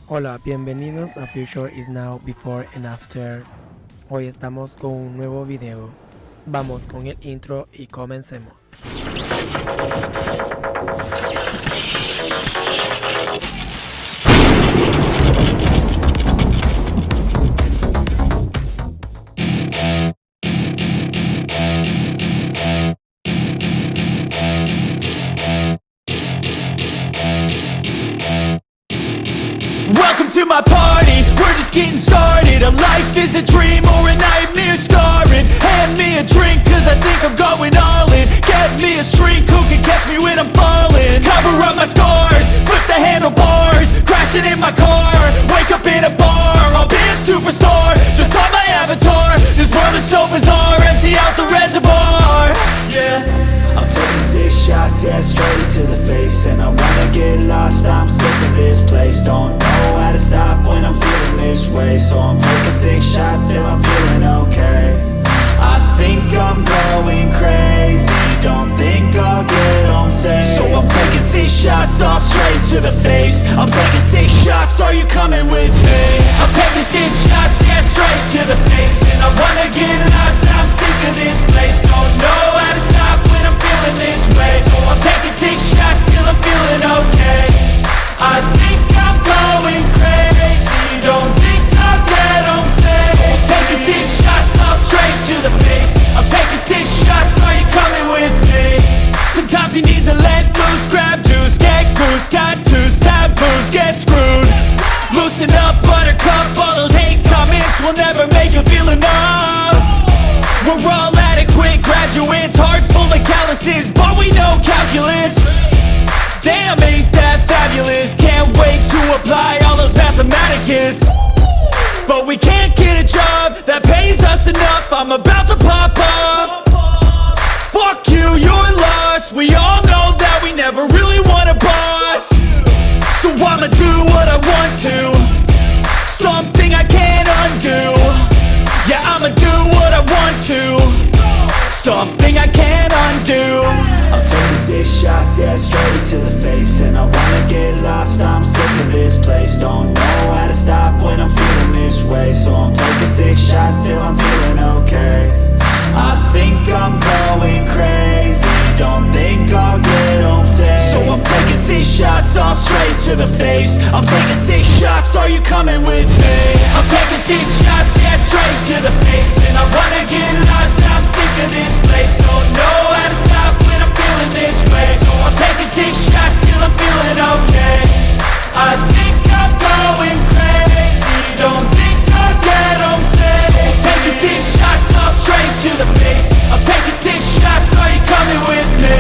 Hola, bienvenidos a Future is Now, Before and After. Hoy estamos con un nuevo video. Vamos con el intro y comencemos. Welcome to my party, we're just getting started. A life is a dream or a nightmare scarring. Hand me a drink cause I think I'm going all in. Get me a shrink who can catch me when I'm falling. Cover up my scars, flip the handlebars. Crashing in my car, wake up in a bar. I'll be a superstar, just on my avatar. This world is so bizarre, empty out the reservoir. Yeah, I'm taking 6 shots, yeah, straight to the face. And I wanna get lost, I'm sick of this place. Don't know how to stop when I'm feeling this way. So I'm taking 6 shots till I'm feeling okay. I think I'm going crazy, don't think I'll get home safe. So I'm taking 6 shots, all straight to the face. I'm taking 6 shots, are you coming with me? I'm taking 6 shots, yeah, straight to the face. And I wanna get lost, I'm sick of this place. Don't know how to stop when I'm feeling this way. So I'm taking 6 shots till I'm feeling okay. I think I'm going crazy, don't think I'll get home safe. So I'm taking 6 shots, all straight to the face. I'm taking 6 shots, are you coming with me? Sometimes you need to let loose, grab juice, get goose, tattoos, taboos, get screwed. Loosen up, buttercup, all those hate comments will never make you feel enough. We're all adequate graduates, heart full of calluses, but we know calculus. Damn, ain't that fabulous? Can't wait to apply all those mathematicus. But we can't get a job that pays us enough. I'm about to pop off. Fuck you, you're lost. We all know that we never really want a boss. So I'ma do what I want to, something I can't undo. Yeah, I'ma do what I want to, something I can't undo. I'm taking 6 shots, yeah, straight to the face. And I wanna get lost, I'm sick of this place. Don't know how to stop when I'm feeling this way. So I'm taking 6 shots till I'm feeling okay. I think I'm going crazy, don't think I'll get home safe. So I'm taking 6 shots, all straight to the face. I'm taking 6 shots, are you coming with me? I'm taking 6 shots, yeah, straight to the face. And I wanna get lost, I'm sick of this place. Don't know how to stop when I'm feeling this way. So I'm taking 6 shots till I'm feeling okay. I think I'm going crazy, don't think I'll get home safe. So I'm taking 6 shots, all straight to the face. I'm taking 6 shots, are you coming with me?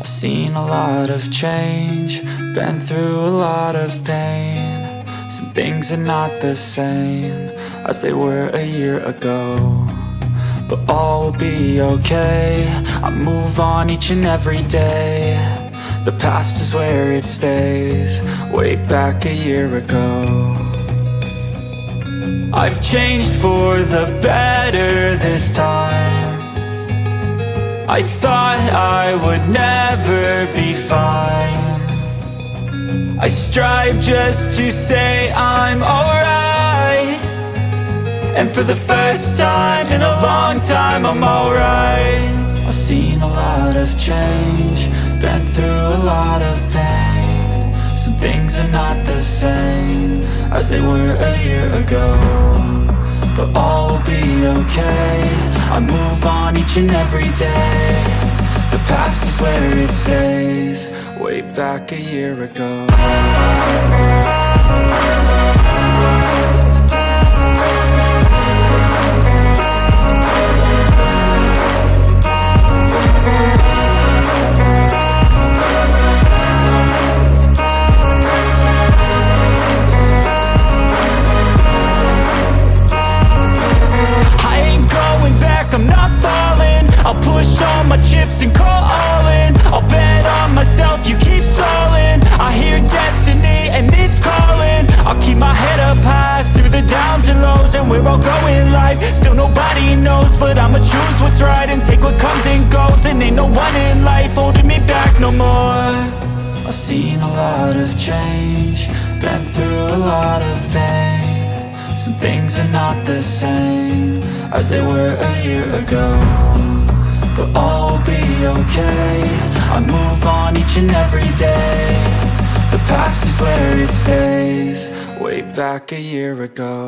I've seen a lot of change, been through a lot of pain. Some things are not the same as they were a year ago, but all will be okay. I move on each and every day. The past is where it stays, way back a year ago. I've changed for the better this time. I thought I would never be fine. I strive just to say I'm alright, and for the first time in a long time I'm alright. I've seen a lot of change, been through a lot of pain. Some things are not the same as they were a year ago, but all will be okay. I move on each and every day. The past is where it stays, way back a year ago. I'm not falling, I'll push all my chips and call all in. I'll bet on myself, you keep stalling. I hear destiny and it's calling. I'll keep my head up high through the downs and lows, and we're all going life. Still nobody knows, but I'ma choose what's right and take what comes and goes. And ain't no one in life holding me back no more. I've seen a lot of change, been through a lot of pain. Some things are not the same as they were a year ago, but all will be okay. I move on each and every day. The past is where it stays, way back a year ago.